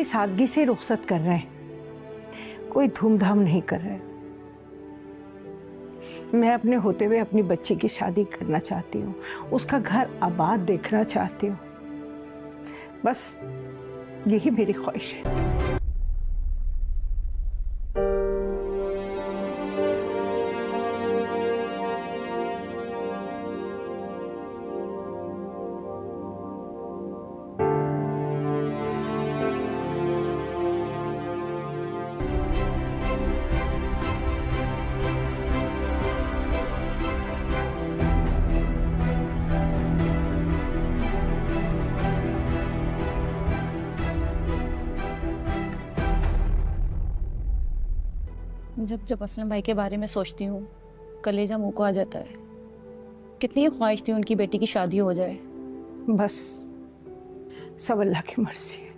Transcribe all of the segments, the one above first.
سادگی سے رخصت کر رہے ہیں, کوئی دھوم دھام نہیں کر رہے. میں اپنے ہوتے ہوئے اپنی بچی کی شادی کرنا چاہتی ہوں, اس کا گھر آباد دیکھنا چاہتی ہوں. بس یہی میری خواہش ہے. جب اسلم بھائی کے بارے میں سوچتی ہوں کلیجہ منہ کو آ جاتا ہے. کتنی خواہش تھی ان کی بیٹی کی شادی ہو جائے. بس سب اللہ کی مرضی ہے.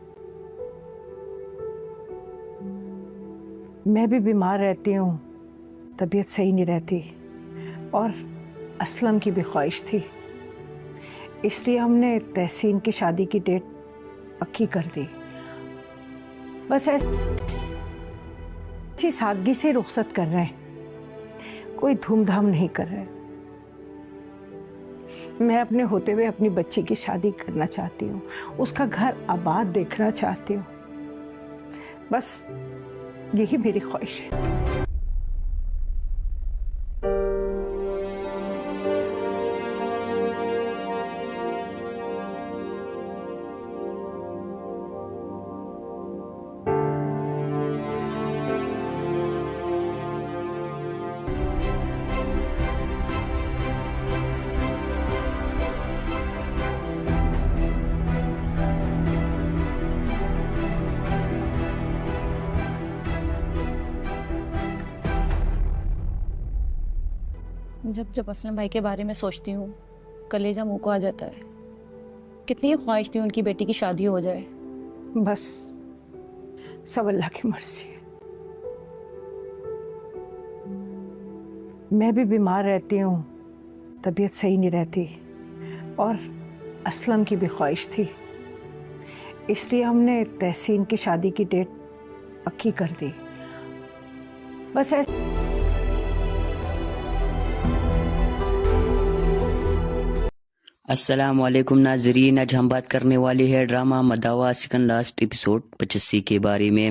میں بھی بیمار رہتی ہوں, طبیعت صحیح نہیں رہتی, اور اسلم کی بھی خواہش تھی, اس لیے ہم نے تحسین کی شادی کی ڈیٹ پکی کر دی. بس ایسی سادگی سے رخصت کر رہے ہیں, کوئی دھوم دھام نہیں کر رہے. میں اپنے ہوتے ہوئے اپنی بچی کی شادی کرنا چاہتی ہوں, اس کا گھر آباد دیکھنا چاہتی ہوں. بس یہی میری خواہش ہے. جب اسلم بھائی کے بارے میں سوچتی ہوں کلیجہ منہ کو آ جاتا ہے. کتنی خواہش تھی ان کی بیٹی کی شادی ہو جائے. بس سب اللہ کی مرضی ہے. میں بھی بیمار رہتی ہوں, طبیعت صحیح نہیں رہتی, اور اسلم کی بھی خواہش تھی, اس لیے ہم نے تحسین کی شادی کی ڈیٹ پکی کر دی. بس السلام علیکم ناظرین, آج ہم بات کرنے والے ہیں ڈرامہ مداوا سیکنڈ لاسٹ ایپیسوڈ 85 کے بارے میں.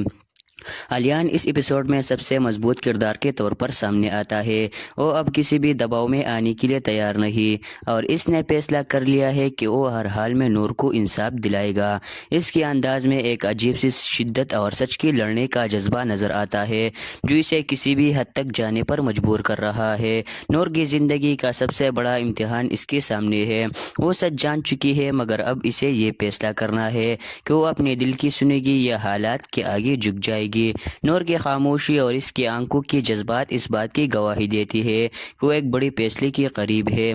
الیان اس ایپیسوڈ میں سب سے مضبوط کردار کے طور پر سامنے آتا ہے. وہ اب کسی بھی دباؤ میں آنے کے لیے تیار نہیں, اور اس نے فیصلہ کر لیا ہے کہ وہ ہر حال میں نور کو انصاف دلائے گا. اس کے انداز میں ایک عجیب سی شدت اور سچ کی لڑنے کا جذبہ نظر آتا ہے جو اسے کسی بھی حد تک جانے پر مجبور کر رہا ہے. نور کی زندگی کا سب سے بڑا امتحان اس کے سامنے ہے. وہ سچ جان چکی ہے, مگر اب اسے یہ فیصلہ کرنا ہے کہ وہ اپنے دل کی سنے گی یا حالات کے آگے جھک جائے گی. نور کی خاموشی اور اس کی آنکھوں کی جذبات اس بات کی گواہی دیتی ہے کہ وہ ایک بڑی فیصلے کے قریب ہے.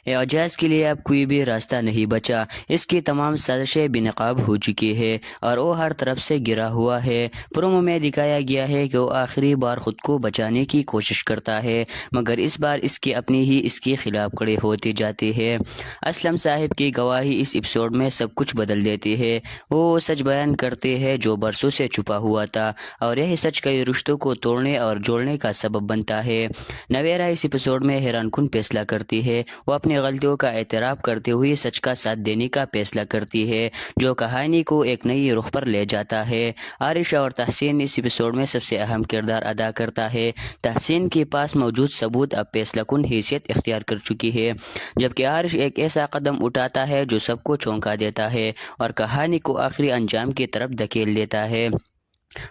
اعجاز کے لیے اب کوئی بھی راستہ نہیں بچا. اس کی تمام سازشیں بے نقاب ہو چکی ہے اور وہ ہر طرف سے گرا ہوا ہے. پرومو میں دکھایا گیا ہے کہ وہ آخری بار خود کو بچانے کی کوشش کرتا ہے, مگر اس بار اس کی اپنی ہی اس کے خلاف کھڑے ہوتے جاتے ہیں. اسلم صاحب کی گواہی اس ایپیسوڈ میں سب کچھ بدل دیتی ہے. وہ سچ بیان کرتے ہیں جو برسوں سے چھپا ہوا تھا, اور یہ سچ کئی رشتوں کو توڑنے اور جوڑنے کا سبب بنتا ہے. نویرا اس ایپیسوڈ میں حیران کن فیصلہ کرتی ہے. وہ اپنی غلطیوں کا اعتراف کرتے ہوئے سچ کا ساتھ دینے کا فیصلہ کرتی ہے, جو کہانی کو ایک نئی رخ پر لے جاتا ہے. عارش اور تحسین اس ایپیسوڈ میں سب سے اہم کردار ادا کرتا ہے. تحسین کے پاس موجود ثبوت اب فیصلہ کن حیثیت اختیار کر چکی ہے, جبکہ عارش ایک ایسا قدم اٹھاتا ہے جو سب کو چونکا دیتا ہے اور کہانی کو آخری انجام کی طرف دھکیل دیتا ہے.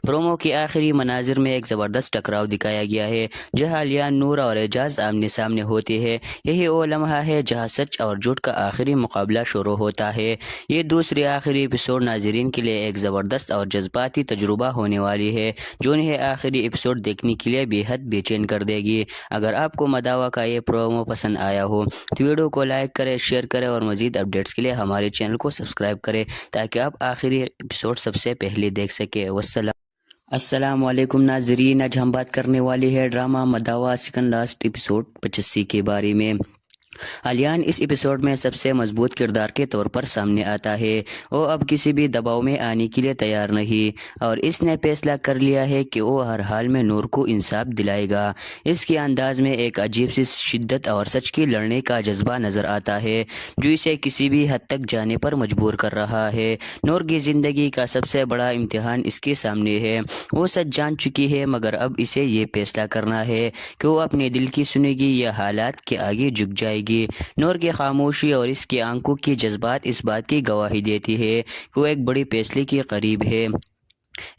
پرومو کے آخری مناظر میں ایک زبردست ٹکراؤ دکھایا گیا ہے جہاں الیان, نور اور اعجاز آمنے سامنے ہوتے ہیں. یہی وہ لمحہ ہے جہاں سچ اور جھوٹ کا آخری مقابلہ شروع ہوتا ہے. یہ دوسری آخری ایپیسوڈ ناظرین کے لیے ایک زبردست اور جذباتی تجربہ ہونے والی ہے جو انہیں آخری ایپیسوڈ دیکھنے کے لیے بے حد بے چین کر دے گی. اگر آپ کو مداوا کا یہ پرومو پسند آیا ہو تو ویڈیو کو لائک کریں, شیئر کریں اور مزید اپڈیٹس کے لیے ہمارے چینل کو سبسکرائب کریں تاکہ آپ آخری ایپیسوڈ سب سے پہلے دیکھ سکیں. السلام علیکم ناظرین, آج ہم بات کرنے والے ہیں ڈرامہ مداوا سیکنڈ لاسٹ ایپیسوڈ 85 کے بارے میں. الیان اس ایپیسوڈ میں سب سے مضبوط کردار کے طور پر سامنے آتا ہے۔ وہ اب کسی بھی دباؤ میں آنے کے لیے تیار نہیں اور اس نے فیصلہ کر لیا ہے کہ وہ ہر حال میں نور کو انصاف دلائے گا۔ اس کے انداز میں ایک عجیب سی شدت اور سچ کی لڑنے کا جذبہ نظر آتا ہے جو اسے کسی بھی حد تک جانے پر مجبور کر رہا ہے۔ نور کی زندگی کا سب سے بڑا امتحان اس کے سامنے ہے۔ وہ سچ جان چکی ہے مگر اب اسے یہ فیصلہ کرنا ہے کہ وہ اپنے دل کی سنے گی یا حالات کے آگے جھک جائے گی۔ نور کی خاموشی اور اس کی آنکھوں کی جذبات اس بات کی گواہی دیتی ہے کہ وہ ایک بڑی فیصلے کے قریب ہے۔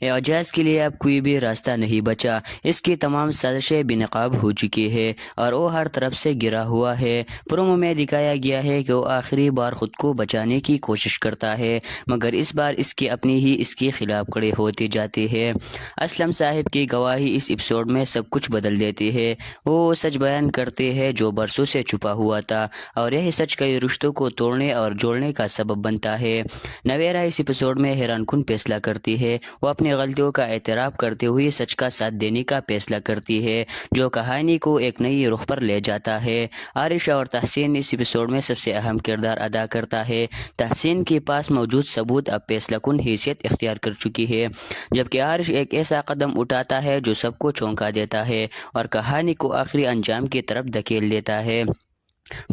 اعجاز کے لیے اب کوئی بھی راستہ نہیں بچا۔ اس کی تمام سازشیں بے نقاب ہو چکی ہے اور وہ ہر طرف سے گرا ہوا ہے۔ پرومو میں دکھایا گیا ہے کہ وہ آخری بار خود کو بچانے کی کوشش کرتا ہے مگر اس بار اس کی اپنی ہی اس کے خلاف کھڑے ہوتے جاتے ہیں۔ اسلم صاحب کی گواہی اس ایپیسوڈ میں سب کچھ بدل دیتی ہے۔ وہ سچ بیان کرتے ہیں جو برسوں سے چھپا ہوا تھا اور یہی سچ کئی رشتوں کو توڑنے اور جوڑنے کا سبب بنتا ہے۔ نویرا اس ایپیسوڈ میں حیران کن فیصلہ کرتی ہے۔ وہ اپنی غلطیوں کا اعتراف کرتے ہوئے سچ کا ساتھ دینے کا فیصلہ کرتی ہے جو کہانی کو ایک نئی رخ پر لے جاتا ہے۔ عارش اور تحسین اس ایپیسوڈ میں سب سے اہم کردار ادا کرتا ہے۔ تحسین کے پاس موجود ثبوت اب فیصلہ کن حیثیت اختیار کر چکی ہے جبکہ عارش ایک ایسا قدم اٹھاتا ہے جو سب کو چونکا دیتا ہے اور کہانی کو آخری انجام کی طرف دھکیل دیتا ہے۔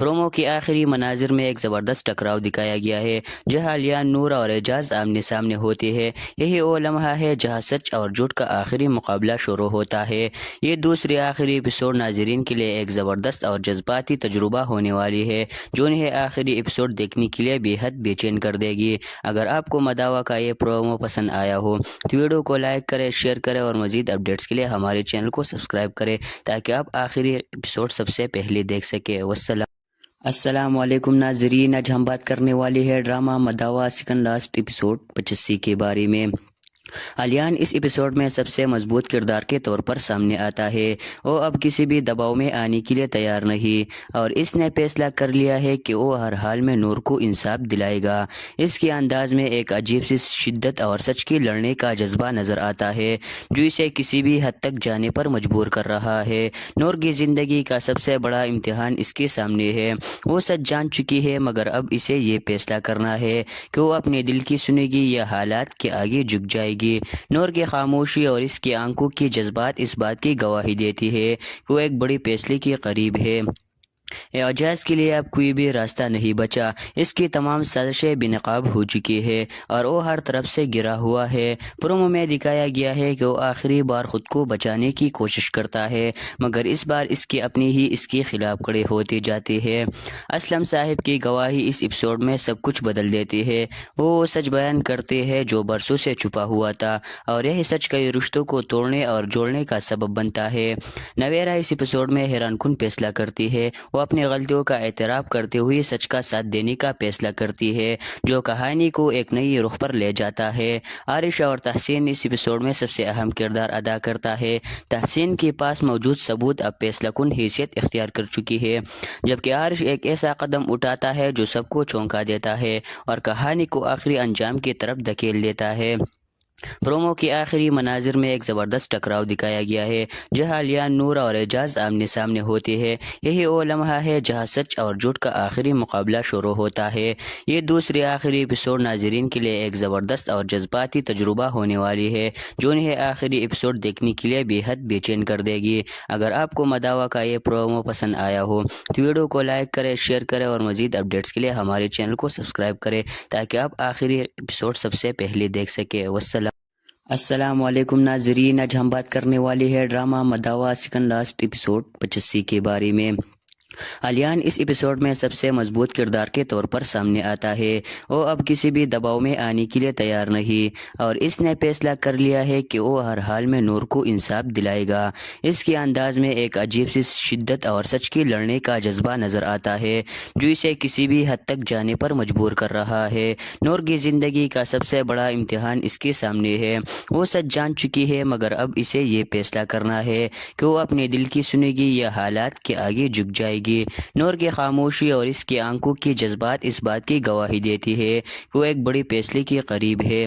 پرومو کے آخری مناظر میں ایک زبردست ٹکراؤ دکھایا گیا ہے جہاں الیان، نور اور اعجاز آمنے سامنے ہوتے ہیں۔ یہی وہ لمحہ ہے جہاں سچ اور جھوٹ کا آخری مقابلہ شروع ہوتا ہے۔ یہ دوسری آخری ایپیسوڈ ناظرین کے لیے ایک زبردست اور جذباتی تجربہ ہونے والی ہے جو انہیں آخری ایپیسوڈ دیکھنے کے لیے بے حد بے چین کر دے گی۔ اگر آپ کو مداوا کا یہ پرومو پسند آیا ہو تو ویڈیو کو لائک کریں، شیئر کریں اور مزید اپڈیٹس کے لیے ہمارے چینل کو سبسکرائب کریں تاکہ آپ آخری ایپیسوڈ سب سے پہلے دیکھ سکیں۔ السلام علیکم ناظرین، آج ہم بات کرنے والے ہیں ڈرامہ مداوا سیکنڈ لاسٹ ایپیسوڈ 85 کے بارے میں۔ الیان اس ایپیسوڈ میں سب سے مضبوط کردار کے طور پر سامنے آتا ہے۔ وہ اب کسی بھی دباؤ میں آنے کے لیے تیار نہیں اور اس نے فیصلہ کر لیا ہے کہ وہ ہر حال میں نور کو انصاف دلائے گا۔ اس کے انداز میں ایک عجیب سی شدت اور سچ کی لڑنے کا جذبہ نظر آتا ہے جو اسے کسی بھی حد تک جانے پر مجبور کر رہا ہے۔ نور کی زندگی کا سب سے بڑا امتحان اس کے سامنے ہے۔ وہ سچ جان چکی ہے مگر اب اسے یہ فیصلہ کرنا ہے کہ وہ اپنے دل کی سنے گی یا حالات کے آگے جھک جائے گی۔ نور کی خاموشی اور اس کی آنکھوں کی جذبات اس بات کی گواہی دیتی ہے کہ وہ ایک بڑی فیصلے کے قریب ہے۔ اعجاز کے لیے اب کوئی بھی راستہ نہیں بچا۔ اس کی تمام سازشیں بے نقاب ہو چکی ہے اور وہ ہر طرف سے گرا ہوا ہے۔ پرومو میں دکھایا گیا ہے کہ وہ آخری بار خود کو بچانے کی کوشش کرتا ہے مگر اس بار اس کی اپنی ہی اس کے خلاف کھڑے ہوتے جاتے ہیں۔ اسلم صاحب کی گواہی اس ایپیسوڈ میں سب کچھ بدل دیتی ہے۔ وہ سچ بیان کرتے ہیں جو برسوں سے چھپا ہوا تھا اور یہی سچ کئی رشتوں کو توڑنے اور جوڑنے کا سبب بنتا ہے۔ نویرا اس ایپیسوڈ میں حیران کن فیصلہ کرتی ہے۔ وہ اپنی غلطیوں کا اعتراف کرتے ہوئے سچ کا ساتھ دینے کا فیصلہ کرتی ہے جو کہانی کو ایک نئی رخ پر لے جاتا ہے۔ عارش اور تحسین اس ایپیسوڈ میں سب سے اہم کردار ادا کرتا ہے۔ تحسین کے پاس موجود ثبوت اب فیصلہ کن حیثیت اختیار کر چکی ہے جبکہ عارش ایک ایسا قدم اٹھاتا ہے جو سب کو چونکا دیتا ہے اور کہانی کو آخری انجام کی طرف دھکیل دیتا ہے۔ پرومو کے آخری مناظر میں ایک زبردست ٹکراؤ دکھایا گیا ہے جہاں الیان، نور اور اعجاز آمنے سامنے ہوتے ہیں۔ یہی وہ لمحہ ہے جہاں سچ اور جھوٹ کا آخری مقابلہ شروع ہوتا ہے۔ یہ دوسری آخری ایپیسوڈ ناظرین کے لیے ایک زبردست اور جذباتی تجربہ ہونے والی ہے جو انہیں آخری ایپیسوڈ دیکھنے کے لیے بے حد بے چین کر دے گی۔ اگر آپ کو مداوا کا یہ پرومو پسند آیا ہو تو ویڈیو کو لائک کریں، شیئر کریں اور مزید اپڈیٹس کے لیے ہمارے چینل کو سبسکرائب کریں تاکہ آپ آخری ایپیسوڈ سب سے پہلے دیکھ سکیں۔ السلام علیکم ناظرین، آج ہم بات کرنے والے ہیں ڈرامہ مداوا سیکنڈ لاسٹ ایپیسوڈ 85 کے بارے میں۔ الیان اس ایپیسوڈ میں سب سے مضبوط کردار کے طور پر سامنے آتا ہے۔ وہ اب کسی بھی دباؤ میں آنے کے لیے تیار نہیں اور اس نے فیصلہ کر لیا ہے کہ وہ ہر حال میں نور کو انصاف دلائے گا۔ اس کے انداز میں ایک عجیب سی شدت اور سچ کی لڑنے کا جذبہ نظر آتا ہے جو اسے کسی بھی حد تک جانے پر مجبور کر رہا ہے۔ نور کی زندگی کا سب سے بڑا امتحان اس کے سامنے ہے۔ وہ سچ جان چکی ہے مگر اب اسے یہ فیصلہ کرنا ہے کہ وہ اپنے دل کی سنے گی یا حالات کے آگے جھک جائے گی۔ نور کی خاموشی اور اس کی آنکھوں کی جذبات اس بات کی گواہی دیتی ہے کہ وہ ایک بڑی فیصلے کے قریب ہے۔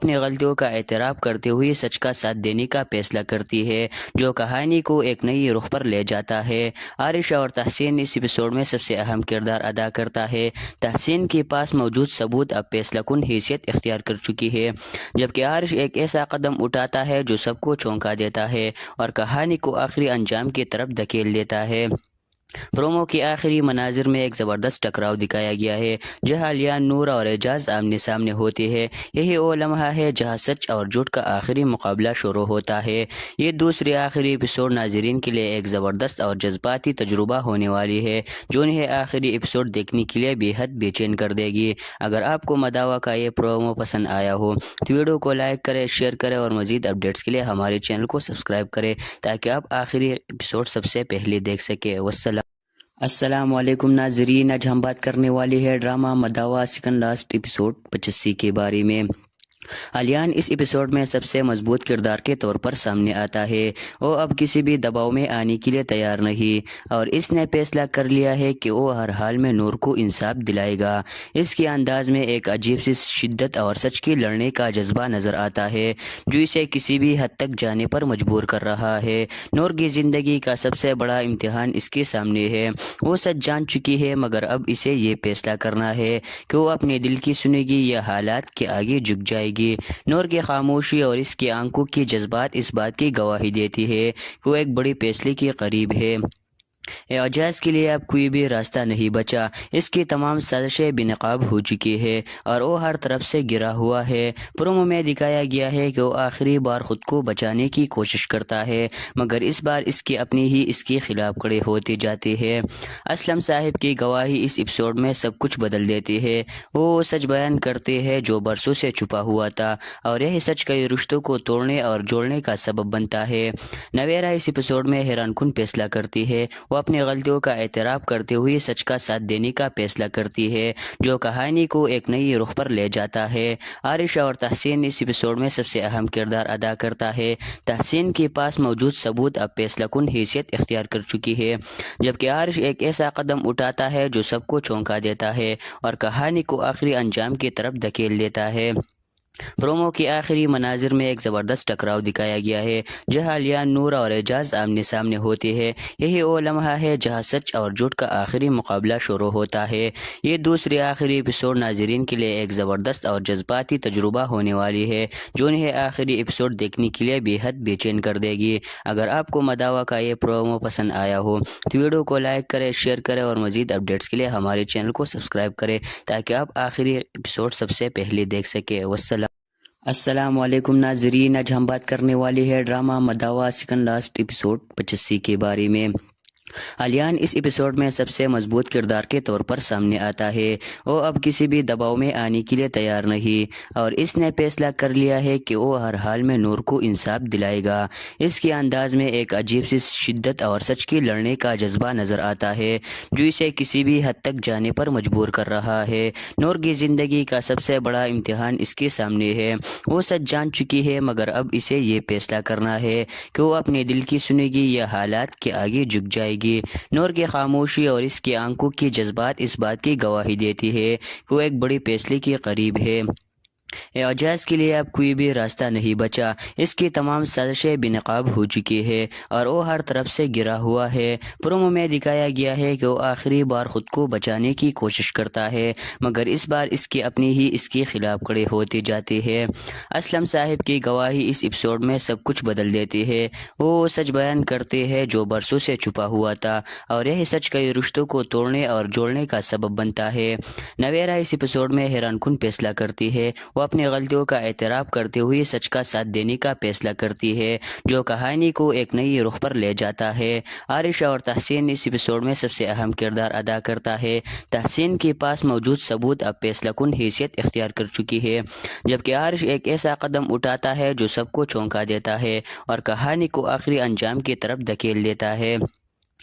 اپنی غلطیوں کا اعتراف کرتے ہوئے سچ کا ساتھ دینے کا فیصلہ کرتی ہے، جو کہانی کو ایک نئی رخ پر لے جاتا ہے۔ عارشہ اور تحسین اس ایپیسوڈ میں سب سے اہم کردار ادا کرتا ہے۔ تحسین کے پاس موجود ثبوت اب فیصلہ کن حیثیت اختیار کر چکی ہے، جبکہ عارش ایک ایسا قدم اٹھاتا ہے جو سب کو چونکا دیتا ہے اور کہانی کو آخری انجام کی طرف دھکیل دیتا ہے۔ پرومو کے آخری مناظر میں ایک زبردست ٹکراؤ دکھایا گیا ہے، جہاں الیان، نور اور اعجاز آمنے سامنے ہوتے ہیں۔ یہی وہ لمحہ ہے جہاں سچ اور جھوٹ کا آخری مقابلہ شروع ہوتا ہے۔ یہ دوسری آخری ایپیسوڈ ناظرین کے لیے ایک زبردست اور جذباتی تجربہ ہونے والی ہے، جو انہیں آخری ایپیسوڈ دیکھنے کے لیے بے حد بے چین کر دے گی۔ اگر آپ کو مداوا کا یہ پرومو پسند آیا ہو تو ویڈیو کو لائک کریں، شیئر کریں اور مزید اپڈیٹس کے لیے ہمارے چینل کو سبسکرائب کریں تاکہ آپ آخری ایپیسوڈ سب سے پہلے دیکھ سکیں۔ السلام علیکم ناظرین، آج ہم بات کرنے والے ہیں ڈرامہ مداوا سیکنڈ لاسٹ ایپیسوڈ 85 کے بارے میں۔ الیان اس ایپیسوڈ میں سب سے مضبوط کردار کے طور پر سامنے آتا ہے۔ وہ اب کسی بھی دباؤ میں آنے کے لیے تیار نہیں اور اس نے فیصلہ کر لیا ہے کہ وہ ہر حال میں نور کو انصاف دلائے گا۔ اس کے انداز میں ایک عجیب سی شدت اور سچ کی لڑنے کا جذبہ نظر آتا ہے، جو اسے کسی بھی حد تک جانے پر مجبور کر رہا ہے۔ نور کی زندگی کا سب سے بڑا امتحان اس کے سامنے ہے۔ وہ سچ جان چکی ہے، مگر اب اسے یہ فیصلہ کرنا ہے کہ وہ اپنے دل کی سنے گی یا حالات کے آگے جھک جائے گی۔ نور کی خاموشی اور اس کی آنکھوں کی جذبات اس بات کی گواہی دیتی ہے کہ وہ ایک بڑی فیصلے کے قریب ہے۔ اعجاز کے لیے اب کوئی بھی راستہ نہیں بچا، اس کی تمام سازشیں بے نقاب ہو چکی ہے اور وہ ہر طرف سے گرا ہوا ہے۔ پرومو میں دکھایا گیا ہے کہ وہ آخری بار خود کو بچانے کی کوشش کرتا ہے، مگر اس بار اس کے اپنی ہی اس کے خلاف کھڑے ہوتے جاتے ہیں۔ اسلم صاحب کی گواہی اس ایپیسوڈ میں سب کچھ بدل دیتی ہے۔ وہ سچ بیان کرتے ہیں جو برسوں سے چھپا ہوا تھا، اور یہی سچ کئی رشتوں کو توڑنے اور جوڑنے کا سبب بنتا ہے۔ نویرا اس ایپیسوڈ میں حیران کن فیصلہ کرتی ہے۔ وہ اپنی غلطیوں کا اعتراف کرتے ہوئے سچ کا ساتھ دینے کا فیصلہ کرتی ہے، جو کہانی کو ایک نئی رخ پر لے جاتا ہے۔ عارشہ اور تحسین اس ایپیسوڈ میں سب سے اہم کردار ادا کرتا ہے۔ تحسین کے پاس موجود ثبوت اب فیصلہ کن حیثیت اختیار کر چکی ہے، جبکہ عارش ایک ایسا قدم اٹھاتا ہے جو سب کو چونکا دیتا ہے اور کہانی کو آخری انجام کی طرف دھکیل دیتا ہے۔ پرومو کے آخری مناظر میں ایک زبردست ٹکراؤ دکھایا گیا ہے، جہاں الیان، نور اور اعجاز آمنے سامنے ہوتے ہیں۔ یہی وہ لمحہ ہے جہاں سچ اور جھوٹ کا آخری مقابلہ شروع ہوتا ہے۔ یہ دوسری آخری ایپیسوڈ ناظرین کے لیے ایک زبردست اور جذباتی تجربہ ہونے والی ہے، جو انہیں آخری ایپیسوڈ دیکھنے کے لیے بے حد بے چین کر دے گی۔ اگر آپ کو مداوا کا یہ پرومو پسند آیا ہو تو ویڈیو کو لائک کریں، شیئر کریں اور مزید اپڈیٹس کے لیے ہمارے چینل کو سبسکرائب کریں تاکہ آپ آخری ایپیسوڈ سب سے پہلے دیکھ سکیں۔ السلام علیکم ناظرین، آج ہم بات کرنے والے ہیں ڈرامہ مداوا سیکنڈ لاسٹ ایپیسوڈ 85 کے بارے میں۔ الیان اس ایپیسوڈ میں سب سے مضبوط کردار کے طور پر سامنے آتا ہے۔ وہ اب کسی بھی دباؤ میں آنے کے لیے تیار نہیں اور اس نے فیصلہ کر لیا ہے کہ وہ ہر حال میں نور کو انصاف دلائے گا۔ اس کے انداز میں ایک عجیب سی شدت اور سچ کی لڑنے کا جذبہ نظر آتا ہے، جو اسے کسی بھی حد تک جانے پر مجبور کر رہا ہے۔ نور کی زندگی کا سب سے بڑا امتحان اس کے سامنے ہے۔ وہ سچ جان چکی ہے، مگر اب اسے یہ فیصلہ کرنا ہے کہ وہ اپنے دل کی سنے گی یا حالات کے آگے جھک جائے گی۔ نور کی خاموشی اور اس کی آنکھوں کی جذبات اس بات کی گواہی دیتی ہے کہ وہ ایک بڑی فیصلے کے قریب ہے۔ اعجاز کے لیے اب کوئی بھی راستہ نہیں بچا، اس کی تمام سازشیں بے نقاب ہو چکی ہے اور وہ ہر طرف سے گرا ہوا ہے۔ پرومو میں دکھایا گیا ہے کہ وہ آخری بار خود کو بچانے کی کوشش کرتا ہے، مگر اس بار اس کے اپنی ہی اس کے خلاف کھڑے ہوتے جاتے ہیں۔ اسلم صاحب کی گواہی اس ایپیسوڈ میں سب کچھ بدل دیتی ہے۔ وہ سچ بیان کرتے ہیں جو برسوں سے چھپا ہوا تھا، اور یہی سچ کئی رشتوں کو توڑنے اور جوڑنے کا سبب بنتا ہے۔ نویرا اس ایپیسوڈ میں حیران کن فیصلہ کرتی ہے۔ وہ اپنی غلطیوں کا اعتراف کرتے ہوئے سچ کا ساتھ دینے کا فیصلہ کرتی ہے، جو کہانی کو ایک نئی رخ پر لے جاتا ہے۔ عارشہ اور تحسین اس ایپیسوڈ میں سب سے اہم کردار ادا کرتا ہے۔ تحسین کے پاس موجود ثبوت اب فیصلہ کن حیثیت اختیار کر چکی ہے، جبکہ عارش ایک ایسا قدم اٹھاتا ہے جو سب کو چونکا دیتا ہے اور کہانی کو آخری انجام کی طرف دھکیل دیتا ہے۔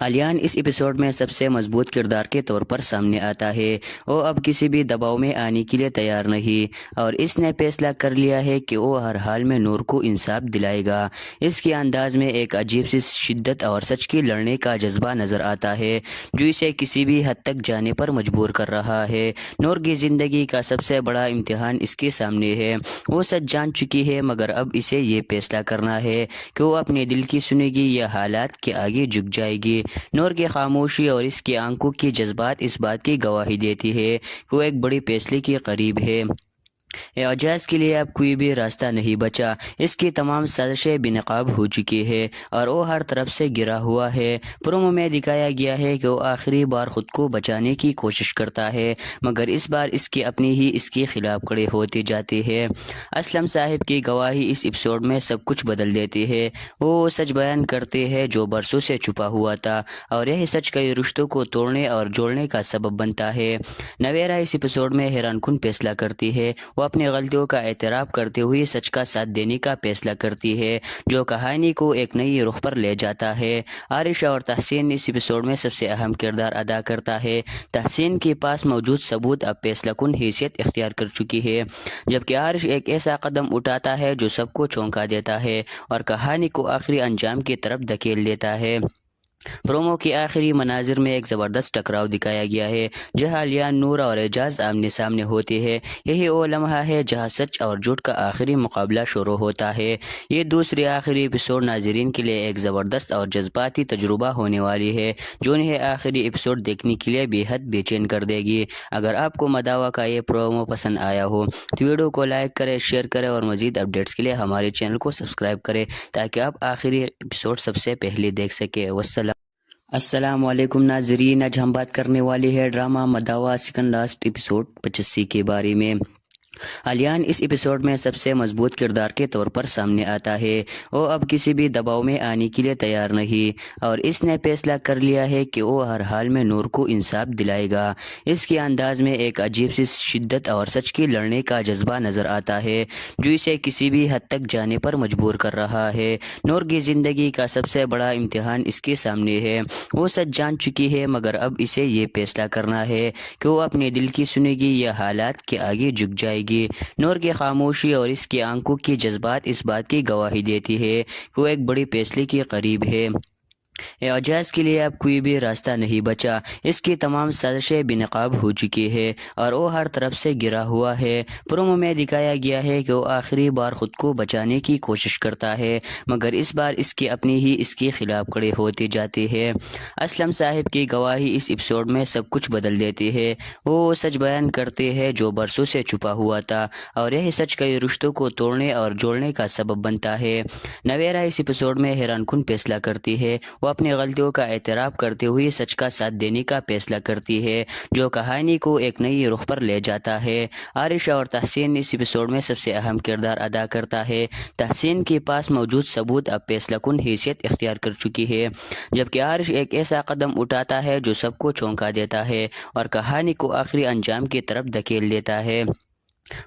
الیان اس ایپیسوڈ میں سب سے مضبوط کردار کے طور پر سامنے آتا ہے۔ وہ اب کسی بھی دباؤ میں آنے کے لیے تیار نہیں اور اس نے فیصلہ کر لیا ہے کہ وہ ہر حال میں نور کو انصاف دلائے گا۔ اس کے انداز میں ایک عجیب سی شدت اور سچ کی لڑنے کا جذبہ نظر آتا ہے جو اسے کسی بھی حد تک جانے پر مجبور کر رہا ہے۔ نور کی زندگی کا سب سے بڑا امتحان اس کے سامنے ہے۔ وہ سچ جان چکی ہے مگر اب اسے یہ فیصلہ کرنا ہے کہ وہ اپنے دل کی سنے گی یا حالات کے آگے جھک جائے گی۔ نور کی خاموشی اور اس کی آنکھوں کی جذبات اس بات کی گواہی دیتی ہے کہ وہ ایک بڑی فیصلے کے قریب ہے۔ اعجاز کے لیے اب کوئی بھی راستہ نہیں بچا۔ اس کی تمام سازشیں بے نقاب ہو چکی ہے اور وہ ہر طرف سے گرا ہوا ہے۔ پرومو میں دکھایا گیا ہے کہ وہ آخری بار خود کو بچانے کی کوشش کرتا ہے مگر اس بار اس کی اپنی ہی اس کے خلاف کھڑے ہوتے جاتے ہیں۔ اسلم صاحب کی گواہی اس ایپیسوڈ میں سب کچھ بدل دیتی ہے۔ وہ سچ بیان کرتے ہیں جو برسوں سے چھپا ہوا تھا اور یہ سچ کئی رشتوں کو توڑنے اور جوڑنے کا سبب بنتا ہے۔ نویرا اس ایپیسوڈ میں حیران کن فیصلہ کرتی ہے۔ وہ اپنی غلطیوں کا اعتراف کرتے ہوئے سچ کا ساتھ دینے کا فیصلہ کرتی ہے جو کہانی کو ایک نئی رخ پر لے جاتا ہے۔ عارشہ اور تحسین اس ایپیسوڈ میں سب سے اہم کردار ادا کرتا ہے۔ تحسین کے پاس موجود ثبوت اب فیصلہ کن حیثیت اختیار کر چکی ہے جبکہ عارش ایک ایسا قدم اٹھاتا ہے جو سب کو چونکا دیتا ہے اور کہانی کو آخری انجام کی طرف دھکیل دیتا ہے۔ پرومو کے آخری مناظر میں ایک زبردست ٹکراؤ دکھایا گیا ہے جہاں الیان، نور اور اعجاز آمنے سامنے ہوتے ہیں۔ یہی وہ لمحہ ہے جہاں سچ اور جھوٹ کا آخری مقابلہ شروع ہوتا ہے۔ یہ دوسری آخری ایپیسوڈ ناظرین کے لیے ایک زبردست اور جذباتی تجربہ ہونے والی ہے جو انہیں آخری ایپیسوڈ دیکھنے کے لیے بے حد بے چین کر دے گی۔ اگر آپ کو مداوا کا یہ پرومو پسند آیا ہو تو ویڈیو کو لائک کریں، شیئر کریں اور مزید اپڈیٹس کے لیے ہمارے چینل کو سبسکرائب کریں تاکہ آپ آخری ایپیسوڈ سب سے پہلے دیکھ سکیں۔ السلام علیکم ناظرین، آج ہم بات کرنے والے ہیں ڈرامہ مداوا سیکنڈ لاسٹ ایپیسوڈ 85 کے بارے میں۔ الیان اس ایپیسوڈ میں سب سے مضبوط کردار کے طور پر سامنے آتا ہے۔ وہ اب کسی بھی دباؤ میں آنے کے لیے تیار نہیں اور اس نے فیصلہ کر لیا ہے کہ وہ ہر حال میں نور کو انصاف دلائے گا۔ اس کے انداز میں ایک عجیب سی شدت اور سچ کی لڑنے کا جذبہ نظر آتا ہے جو اسے کسی بھی حد تک جانے پر مجبور کر رہا ہے۔ نور کی زندگی کا سب سے بڑا امتحان اس کے سامنے ہے۔ وہ سچ جان چکی ہے مگر اب اسے یہ فیصلہ کرنا ہے کہ وہ اپنے دل کی سنے گی یا حالات کے آگے جھک جائے گی۔ نور کی خاموشی اور اس کی آنکھوں کی جذبات اس بات کی گواہی دیتی ہے کہ وہ ایک بڑی فیصلے کے قریب ہے۔ اعجاز کے لیے اب کوئی بھی راستہ نہیں بچا۔ اس کی تمام سازشیں بے نقاب ہو چکی ہے اور وہ ہر طرف سے گرا ہوا ہے۔ پرومو میں دکھایا گیا ہے کہ وہ آخری بار خود کو بچانے کی کوشش کرتا ہے مگر اس بار اس کی اپنی ہی اس کے خلاف کھڑے ہوتے جاتے ہیں۔ اسلم صاحب کی گواہی اس ایپیسوڈ میں سب کچھ بدل دیتی ہے۔ وہ سچ بیان کرتے ہیں جو برسوں سے چھپا ہوا تھا اور یہ سچ کئی رشتوں کو توڑنے اور جوڑنے کا سبب بنتا ہے۔ نویرا اس ایپیسوڈ میں حیران کن فیصلہ کرتی ہے۔ وہ اپنی غلطیوں کا اعتراف کرتے ہوئے سچ کا ساتھ دینے کا فیصلہ کرتی ہے جو کہانی کو ایک نئی رخ پر لے جاتا ہے۔ عارشہ اور تحسین اس ایپیسوڈ میں سب سے اہم کردار ادا کرتا ہے۔ تحسین کے پاس موجود ثبوت اب فیصلہ کن حیثیت اختیار کر چکی ہے جبکہ عارش ایک ایسا قدم اٹھاتا ہے جو سب کو چونکا دیتا ہے اور کہانی کو آخری انجام کی طرف دھکیل دیتا ہے۔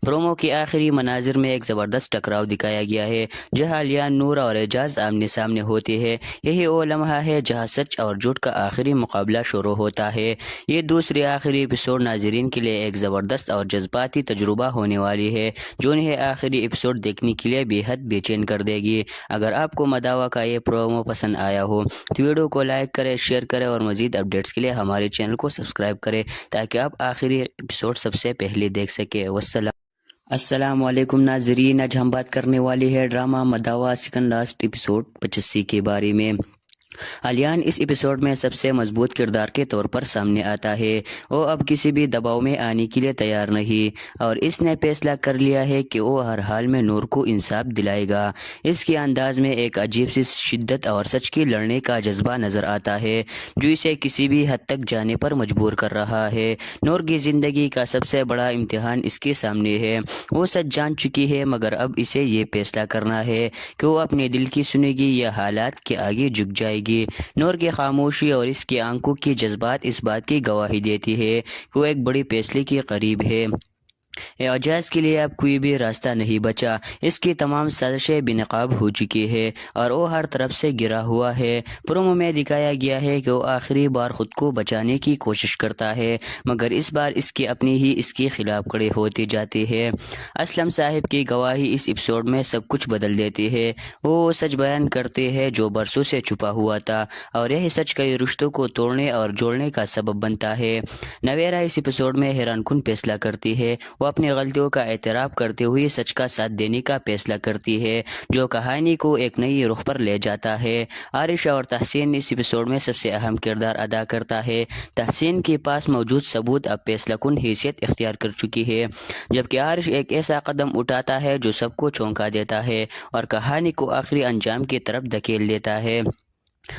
پرومو کے آخری مناظر میں ایک زبردست ٹکراؤ دکھایا گیا ہے جہاں الیان، نور اور اعجاز آمنے سامنے ہوتے ہیں۔ یہی وہ لمحہ ہے جہاں سچ اور جھوٹ کا آخری مقابلہ شروع ہوتا ہے۔ یہ دوسری آخری ایپیسوڈ ناظرین کے لیے ایک زبردست اور جذباتی تجربہ ہونے والی ہے جو انہیں آخری ایپیسوڈ دیکھنے کے لیے بے حد بے چین کر دے گی۔ اگر آپ کو مداوا کا یہ پرومو پسند آیا ہو تو ویڈیو کو لائک کریں، شیئر کریں اور مزید اپڈیٹس کے لیے ہمارے چینل کو سبسکرائب کریں تاکہ آپ آخری ایپیسوڈ سب سے پہلے دیکھ سکیں۔ السلام علیکم ناظرین، آج ہم بات کرنے والے ہیں ڈرامہ مداوا سیکنڈ لاسٹ ایپیسوڈ 85 کے بارے میں۔ الیان اس ایپیسوڈ میں سب سے مضبوط کردار کے طور پر سامنے آتا ہے۔ وہ اب کسی بھی دباؤ میں آنے کے لیے تیار نہیں اور اس نے فیصلہ کر لیا ہے کہ وہ ہر حال میں نور کو انصاف دلائے گا۔ اس کے انداز میں ایک عجیب سی شدت اور سچ کی لڑنے کا جذبہ نظر آتا ہے جو اسے کسی بھی حد تک جانے پر مجبور کر رہا ہے۔ نور کی زندگی کا سب سے بڑا امتحان اس کے سامنے ہے۔ وہ سچ جان چکی ہے مگر اب اسے یہ فیصلہ کرنا ہے کہ وہ اپنے دل کی سنے گی یا حالات کے آگے جھک جائے گی۔ نور کی خاموشی اور اس کی آنکھوں کی جذبات اس بات کی گواہی دیتی ہے کہ وہ ایک بڑی فیصلے کے قریب ہے۔ اعجاز کے لیے اب کوئی بھی راستہ نہیں بچا، اس کی تمام سازشیں بے نقاب ہو چکی ہے اور وہ ہر طرف سے گرا ہوا ہے۔ پرومو میں دکھایا گیا ہے کہ وہ آخری بار خود کو بچانے کی کوشش کرتا ہے، مگر اس بار اس کی اپنی ہی اس کے خلاف کھڑے ہوتے جاتے ہیں۔ اسلم صاحب کی گواہی اس ایپیسوڈ میں سب کچھ بدل دیتی ہے۔ وہ سچ بیان کرتے ہیں جو برسوں سے چھپا ہوا تھا، اور یہ سچ کئی رشتوں کو توڑنے اور جوڑنے کا سبب بنتا ہے۔ نویرا اس ایپیسوڈ میں حیران کن فیصلہ کرتی ہے۔ وہ اپنی غلطیوں کا اعتراف کرتے ہوئے سچ کا ساتھ دینے کا فیصلہ کرتی ہے، جو کہانی کو ایک نئی رخ پر لے جاتا ہے۔ عارشہ اور تحسین اس ایپیسوڈ میں سب سے اہم کردار ادا کرتا ہے۔ تحسین کے پاس موجود ثبوت اب فیصلہ کن حیثیت اختیار کر چکی ہے، جبکہ عارش ایک ایسا قدم اٹھاتا ہے جو سب کو چونکا دیتا ہے اور کہانی کو آخری انجام کی طرف دھکیل دیتا ہے۔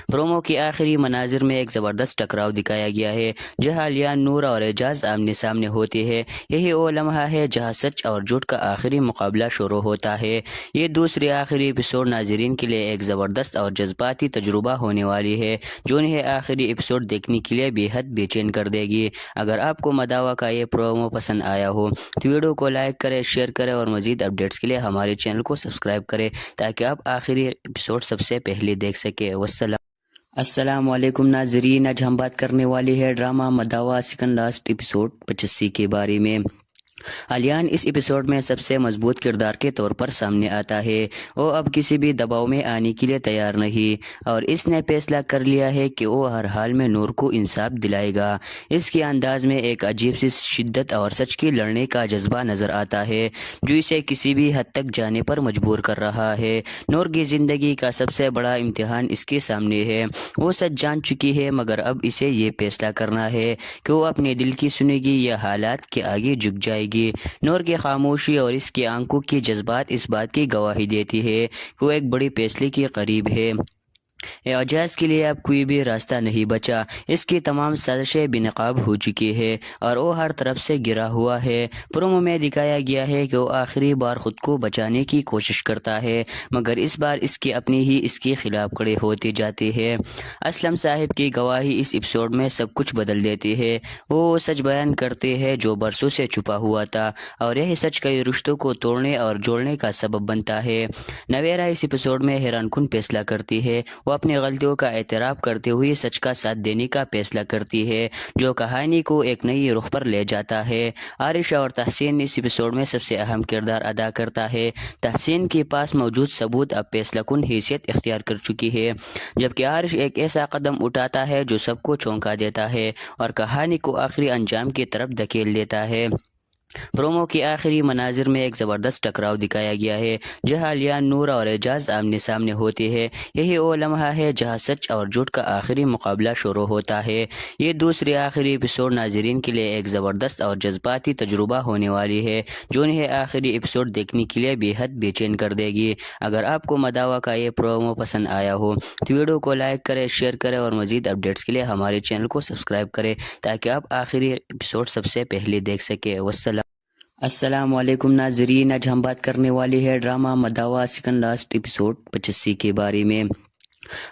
پرومو کے آخری مناظر میں ایک زبردست ٹکراؤ دکھایا گیا ہے، جہاں لیان، نور اور اعجاز آمنے سامنے ہوتے ہیں۔ یہی وہ لمحہ ہے جہاں سچ اور جھوٹ کا آخری مقابلہ شروع ہوتا ہے۔ یہ دوسری آخری ایپیسوڈ ناظرین کے لیے ایک زبردست اور جذباتی تجربہ ہونے والی ہے، جو انہیں آخری ایپیسوڈ دیکھنے کے لیے بے حد بے چین کر دے گی۔ اگر آپ کو مداوا کا یہ پرومو پسند آیا ہو تو ویڈیو کو لائک کریں، شیئر کریں اور مزید اپڈیٹس کے لیے ہمارے چینل کو سبسکرائب کریں تاکہ آپ آخری ایپیسوڈ سب سے پہلے دیکھ سکیں۔ السلام علیکم ناظرین، آج ہم بات کرنے والے ہیں ڈرامہ مداوا سیکنڈ لاسٹ ایپیسوڈ 85 کے بارے میں۔ الیان اس ایپیسوڈ میں سب سے مضبوط کردار کے طور پر سامنے آتا ہے۔ وہ اب کسی بھی دباؤ میں آنے کے لیے تیار نہیں، اور اس نے فیصلہ کر لیا ہے کہ وہ ہر حال میں نور کو انصاف دلائے گا۔ اس کے انداز میں ایک عجیب سی شدت اور سچ کی لڑنے کا جذبہ نظر آتا ہے، جو اسے کسی بھی حد تک جانے پر مجبور کر رہا ہے۔ نور کی زندگی کا سب سے بڑا امتحان اس کے سامنے ہے۔ وہ سچ جان چکی ہے، مگر اب اسے یہ فیصلہ کرنا ہے کہ وہ اپنے دل کی سنے گی یا حالات کے آگے جھک جائے گی۔ نور کی خاموشی اور اس کی آنکھوں کی جذبات اس بات کی گواہی دیتی ہے کہ وہ ایک بڑی فیصلے کے قریب ہے۔ اعجاز کے لیے اب کوئی بھی راستہ نہیں بچا، اس کی تمام سازشیں بے نقاب ہو چکی ہے اور وہ ہر طرف سے گرا ہوا ہے۔ پرومو میں دکھایا گیا ہے کہ وہ آخری بار خود کو بچانے کی کوشش کرتا ہے، مگر اس بار اس کی اپنی ہی اس کے خلاف کھڑے ہوتے جاتے ہیں۔ اسلم صاحب کی گواہی اس ایپیسوڈ میں سب کچھ بدل دیتی ہے۔ وہ سچ بیان کرتے ہیں جو برسوں سے چھپا ہوا تھا، اور یہ سچ کئی رشتوں کو توڑنے اور جوڑنے کا سبب بنتا ہے۔ نویرا اس ایپیسوڈ میں حیران کن فیصلہ کرتی ہے۔ وہ اپنی غلطیوں کا اعتراف کرتے ہوئے سچ کا ساتھ دینے کا فیصلہ کرتی ہے، جو کہانی کو ایک نئی رخ پر لے جاتا ہے۔ عارشہ اور تحسین اس ایپیسوڈ میں سب سے اہم کردار ادا کرتا ہے۔ تحسین کے پاس موجود ثبوت اب فیصلہ کن حیثیت اختیار کر چکی ہے، جبکہ عارش ایک ایسا قدم اٹھاتا ہے جو سب کو چونکا دیتا ہے اور کہانی کو آخری انجام کی طرف دھکیل دیتا ہے۔ پرومو کے آخری مناظر میں ایک زبردست ٹکراؤ دکھایا گیا ہے، جہاں لیان، نور اور اعجاز آمنے سامنے ہوتے ہیں۔ یہی وہ لمحہ ہے جہاں سچ اور جھوٹ کا آخری مقابلہ شروع ہوتا ہے۔ یہ دوسری آخری ایپیسوڈ ناظرین کے لیے ایک زبردست اور جذباتی تجربہ ہونے والی ہے، جو انہیں آخری ایپیسوڈ دیکھنے کے لیے بے حد بے چین کر دے گی۔ اگر آپ کو مداوا کا یہ پرومو پسند آیا ہو تو ویڈیو کو لائک کریں، شیئر کریں اور مزید اپڈیٹس کے لیے ہمارے چینل کو سبسکرائب کریں تاکہ آپ آخری ایپیسوڈ سب سے پہلے دیکھ سکیں۔ السلام علیکم ناظرین، آج ہم بات کرنے والے ہیں ڈرامہ مداوا سیکنڈ لاسٹ ایپیسوڈ 85 کے بارے میں۔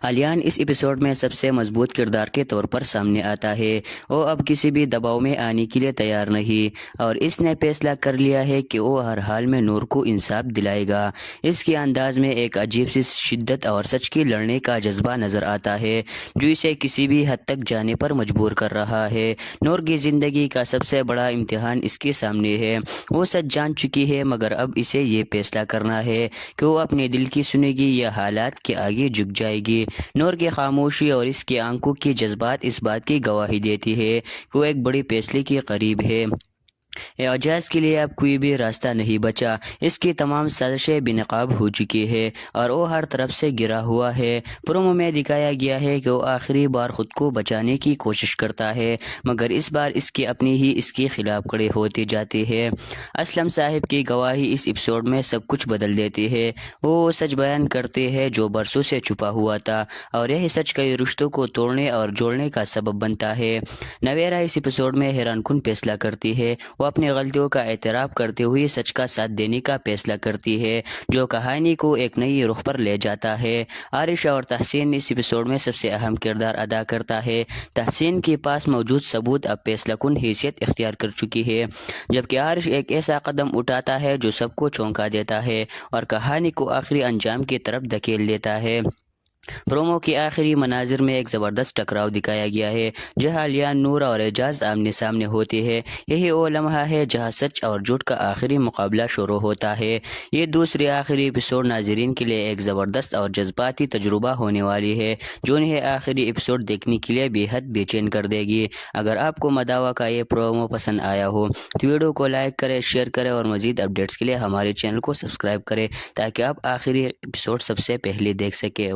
الیان اس ایپیسوڈ میں سب سے مضبوط کردار کے طور پر سامنے آتا ہے۔ وہ اب کسی بھی دباؤ میں آنے کے لیے تیار نہیں، اور اس نے فیصلہ کر لیا ہے کہ وہ ہر حال میں نور کو انصاف دلائے گا۔ اس کے انداز میں ایک عجیب سی شدت اور سچ کی لڑنے کا جذبہ نظر آتا ہے، جو اسے کسی بھی حد تک جانے پر مجبور کر رہا ہے۔ نور کی زندگی کا سب سے بڑا امتحان اس کے سامنے ہے۔ وہ سچ جان چکی ہے، مگر اب اسے یہ فیصلہ کرنا ہے کہ وہ اپنے دل کی سنے گی یا حالات کے آگے جھک جائے گی۔ نور کی خاموشی اور اس کی آنکھوں کی جذبات اس بات کی گواہی دیتی ہے کہ وہ ایک بڑی فیصلے کے قریب ہے۔ اعجاز کے لیے اب کوئی بھی راستہ نہیں بچا، اس کی تمام سازشیں بے نقاب ہو چکی ہے اور وہ ہر طرف سے گرا ہوا ہے۔ پرومو میں دکھایا گیا ہے کہ وہ آخری بار خود کو بچانے کی کوشش کرتا ہے، مگر اس بار اس کی اپنی ہی اس کے خلاف کھڑے ہوتے جاتے ہیں۔ اسلم صاحب کی گواہی اس ایپیسوڈ میں سب کچھ بدل دیتی ہے۔ وہ سچ بیان کرتے ہیں جو برسوں سے چھپا ہوا تھا، اور یہ سچ کئی رشتوں کو توڑنے اور جوڑنے کا سبب بنتا ہے۔ نویرا اس ایپیسوڈ میں حیران کن فیصلہ کرتی ہے۔ وہ اپنی غلطیوں کا اعتراف کرتے ہوئے سچ کا ساتھ دینے کا فیصلہ کرتی ہے، جو کہانی کو ایک نئی رخ پر لے جاتا ہے۔ عارشہ اور تحسین اس ایپیسوڈ میں سب سے اہم کردار ادا کرتا ہے۔ تحسین کے پاس موجود ثبوت اب فیصلہ کن حیثیت اختیار کر چکی ہے، جبکہ عارش ایک ایسا قدم اٹھاتا ہے جو سب کو چونکا دیتا ہے اور کہانی کو آخری انجام کی طرف دھکیل دیتا ہے۔ پرومو کے آخری مناظر میں ایک زبردست ٹکراؤ دکھایا گیا ہے، جہاں علیان، نور اور اعجاز آمنے سامنے ہوتے ہیں۔ یہی وہ لمحہ ہے جہاں سچ اور جھوٹ کا آخری مقابلہ شروع ہوتا ہے۔ یہ دوسری آخری ایپیسوڈ ناظرین کے لیے ایک زبردست اور جذباتی تجربہ ہونے والی ہے، جو انہیں آخری ایپیسوڈ دیکھنے کے لیے بے حد بے چین کر دے گی۔ اگر آپ کو مداوا کا یہ پرومو پسند آیا ہو تو ویڈیو کو لائک کریں، شیئر کریں اور مزید اپڈیٹس کے لیے ہمارے چینل کو سبسکرائب کریں تاکہ آپ آخری ایپیسوڈ سب سے پہلے دیکھ سکیں۔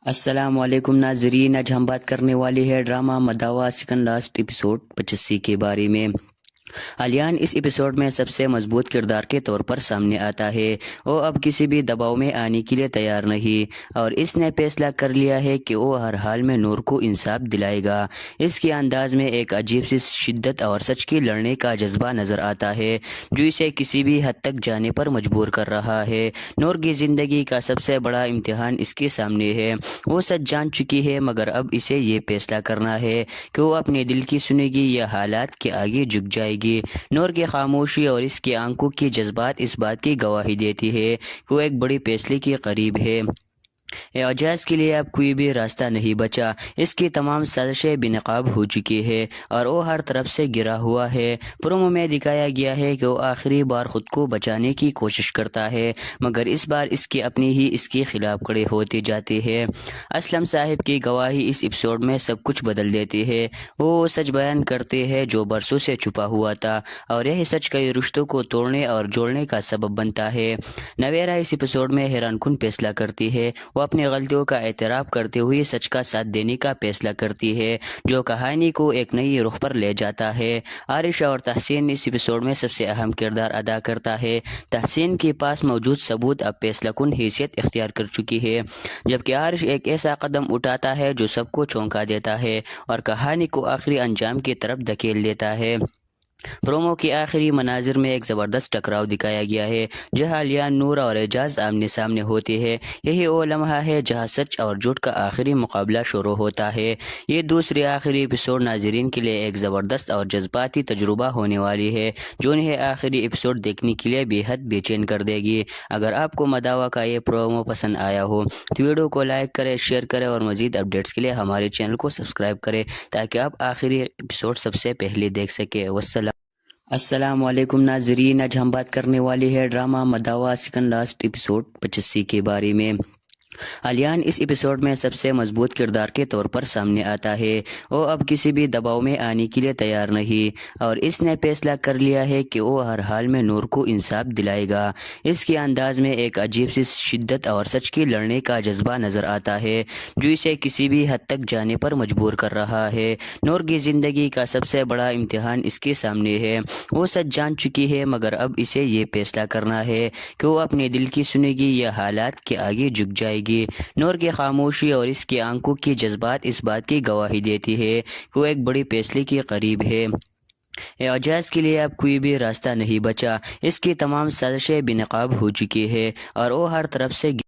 السلام علیکم ناظرین، آج ہم بات کرنے والے ہیں ڈرامہ مداوا سیکنڈ لاسٹ ایپیسوڈ 85 کے بارے میں۔ علیان اس ایپیسوڈ میں سب سے مضبوط کردار کے طور پر سامنے آتا ہے۔ وہ اب کسی بھی دباؤ میں آنے کے لیے تیار نہیں اور اس نے فیصلہ کر لیا ہے کہ وہ ہر حال میں نور کو انصاف دلائے گا۔ اس کے انداز میں ایک عجیب سی شدت اور سچ کی لڑنے کا جذبہ نظر آتا ہے، جو اسے کسی بھی حد تک جانے پر مجبور کر رہا ہے۔ نور کی زندگی کا سب سے بڑا امتحان اس کے سامنے ہے۔ وہ سچ جان چکی ہے، مگر اب اسے یہ فیصلہ کرنا ہے کہ وہ اپنے دل کی سنے گی یا حالات کے آگے جھک جائے گی۔ نور کی خاموشی اور اس کی آنکھوں کی جذبات اس بات کی گواہی دیتی ہے کہ وہ ایک بڑی فیصلے کے قریب ہے۔ اعجاز کے لیے اب کوئی بھی راستہ نہیں بچا، اس کی تمام سازشیں بے نقاب ہو چکی ہے اور وہ ہر طرف سے گرا ہوا ہے۔ پرومو میں دکھایا گیا ہے کہ وہ آخری بار خود کو بچانے کی کوشش کرتا ہے، مگر اس بار اس کے اپنے ہی اس کے خلاف کھڑے ہوتے جاتے ہیں۔ اسلم صاحب کی گواہی اس ایپیسوڈ میں سب کچھ بدل دیتی ہے۔ وہ سچ بیان کرتے ہیں جو برسوں سے چھپا ہوا تھا، اور یہی سچ کئی رشتوں کو توڑنے اور جوڑنے کا سبب بنتا ہے۔ نویرا اس ایپیسوڈ میں حیران کن فیصلہ کرتی ہے۔ وہ اپنی غلطیوں کا اعتراف کرتے ہوئے سچ کا ساتھ دینے کا فیصلہ کرتی ہے، جو کہانی کو ایک نئی رخ پر لے جاتا ہے۔ عارشہ اور تحسین اس ایپیسوڈ میں سب سے اہم کردار ادا کرتا ہے۔ تحسین کے پاس موجود ثبوت اب فیصلہ کن حیثیت اختیار کر چکی ہے، جبکہ عارش ایک ایسا قدم اٹھاتا ہے جو سب کو چونکا دیتا ہے اور کہانی کو آخری انجام کی طرف دھکیل دیتا ہے۔ پرومو کے آخری مناظر میں ایک زبردست ٹکراؤ دکھایا گیا ہے، جہاں علیان، نور اور اعجاز آمنے سامنے ہوتے ہیں۔ یہی وہ لمحہ ہے جہاں سچ اور جھوٹ کا آخری مقابلہ شروع ہوتا ہے۔ یہ دوسری آخری ایپیسوڈ ناظرین کے لیے ایک زبردست اور جذباتی تجربہ ہونے والی ہے، جو انہیں آخری ایپیسوڈ دیکھنے کے لیے بے حد بے چین کر دے گی۔ اگر آپ کو مداوا کا یہ پرومو پسند آیا ہو تو ویڈیو کو لائک کریں، شیئر کریں اور مزید اپڈیٹس کے لیے ہمارے چینل کو سبسکرائب کریں تاکہ آپ آخری ایپیسوڈ سب سے پہلے دیکھ سکیں۔ السلام علیکم ناظرین، آج ہم بات کرنے والے ہیں ڈرامہ مداوا سیکنڈ لاسٹ ایپیسوڈ 85 کے بارے میں۔ علیان اس ایپیسوڈ میں سب سے مضبوط کردار کے طور پر سامنے آتا ہے۔ وہ اب کسی بھی دباؤ میں آنے کے لیے تیار نہیں اور اس نے فیصلہ کر لیا ہے کہ وہ ہر حال میں نور کو انصاف دلائے گا۔ اس کے انداز میں ایک عجیب سی شدت اور سچ کی لڑنے کا جذبہ نظر آتا ہے، جو اسے کسی بھی حد تک جانے پر مجبور کر رہا ہے۔ نور کی زندگی کا سب سے بڑا امتحان اس کے سامنے ہے۔ وہ سچ جان چکی ہے، مگر اب اسے یہ فیصلہ کرنا ہے کہ وہ اپنے دل کی سنے گی یا حالات کے آگے جھک جائے گی۔ نور کی خاموشی اور اس کی آنکھوں کی جذبات اس بات کی گواہی دیتی ہے کہ وہ ایک بڑی فیصلے کے قریب ہے۔ اعجاز کے لیے اب کوئی بھی راستہ نہیں بچا، اس کی تمام سازشیں بے نقاب ہو چکی ہے اور وہ ہر طرف سے